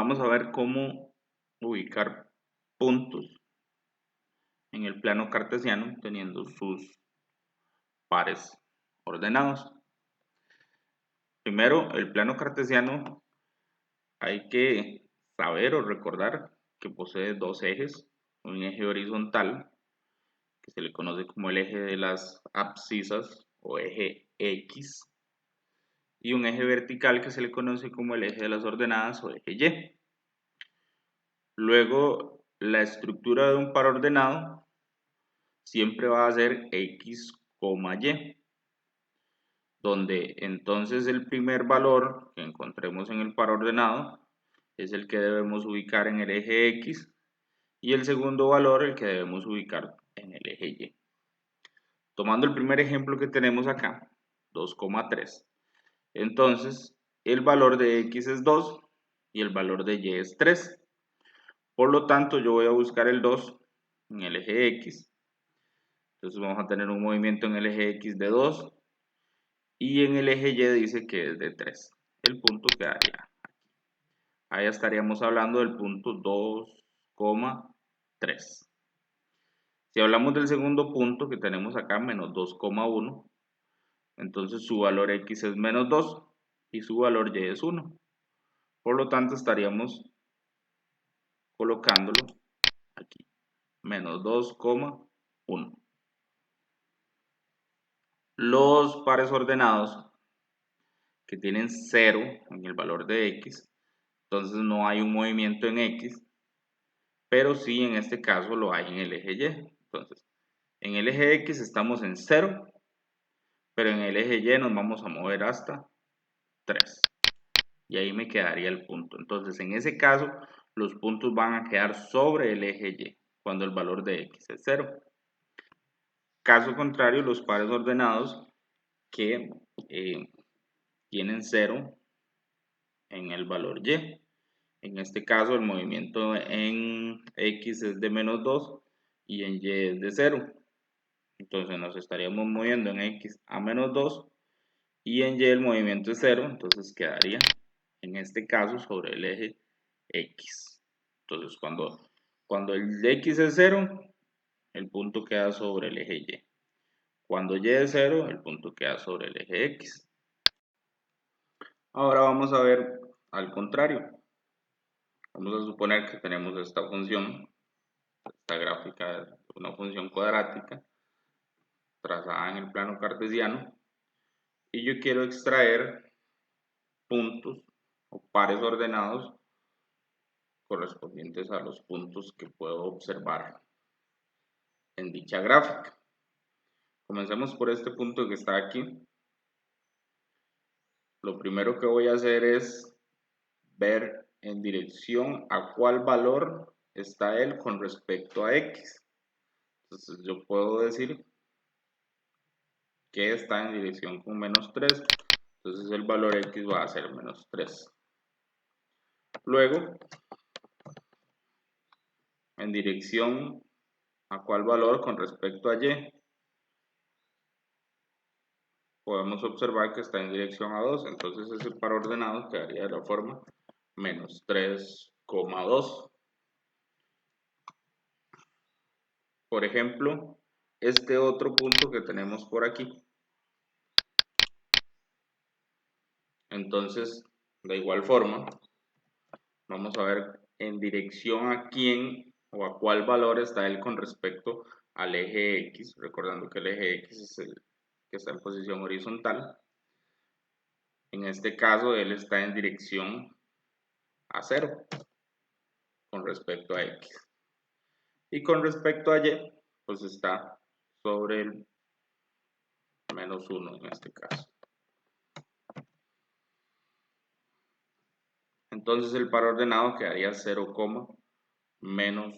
vamos a ver cómo ubicar puntos en el plano cartesiano teniendo sus pares ordenados. Primero, el plano cartesiano hay que saber o recordar que posee dos ejes, un eje horizontal que se le conoce como el eje de las abscisas o eje X y un eje vertical que se le conoce como el eje de las ordenadas o eje Y. Luego, la estructura de un par ordenado siempre va a ser X, Y, donde entonces el primer valor que encontremos en el par ordenado es el que debemos ubicar en el eje X y el segundo valor el que debemos ubicar en el eje Y. Tomando el primer ejemplo que tenemos acá, 2,3, entonces el valor de X es 2 y el valor de Y es 3. Por lo tanto, yo voy a buscar el 2 en el eje X. Entonces vamos a tener un movimiento en el eje X de 2 y en el eje Y dice que es de 3. El punto quedaría aquí. Ahí estaríamos hablando del punto 2,3. Si hablamos del segundo punto que tenemos acá, menos 2,1, entonces su valor X es menos 2 y su valor Y es 1. Por lo tanto, estaríamos colocándolo aquí, menos 2,1. Los pares ordenados que tienen 0 en el valor de X, entonces no hay un movimiento en X, pero sí en este caso lo hay en el eje Y. Entonces, en el eje X estamos en 0, pero en el eje Y nos vamos a mover hasta 3. Y ahí me quedaría el punto. Entonces, en ese caso, los puntos van a quedar sobre el eje Y, cuando el valor de X es 0. Caso contrario, los pares ordenados que tienen 0 en el valor Y. En este caso, el movimiento en X es de menos 2 y en Y es de 0. Entonces nos estaríamos moviendo en X a menos 2 y en Y el movimiento es 0. Entonces quedaría en este caso sobre el eje X. Entonces cuando el X es 0, el punto queda sobre el eje Y. Cuando Y es 0, el punto queda sobre el eje X. Ahora vamos a ver al contrario. Vamos a suponer que tenemos esta función, esta gráfica de una función cuadrática trazada en el plano cartesiano y yo quiero extraer puntos o pares ordenados correspondientes a los puntos que puedo observar en dicha gráfica. Comencemos por este punto que está aquí. Lo primero que voy a hacer es ver en dirección a cuál valor está él con respecto a X. Entonces yo puedo decir que está en dirección con menos 3. Entonces el valor X va a ser menos 3. Luego, en dirección a cuál valor con respecto a Y, podemos observar que está en dirección a 2. Entonces ese par ordenado quedaría de la forma menos 3,2. Por ejemplo, este otro punto que tenemos por aquí. Entonces, de igual forma, vamos a ver en dirección a quién o a cuál valor está él con respecto al eje X, recordando que el eje X es el que está en posición horizontal. En este caso, él está en dirección a 0 con respecto a X. Y con respecto a Y, pues está sobre el menos 1 en este caso. Entonces el par ordenado quedaría 0, menos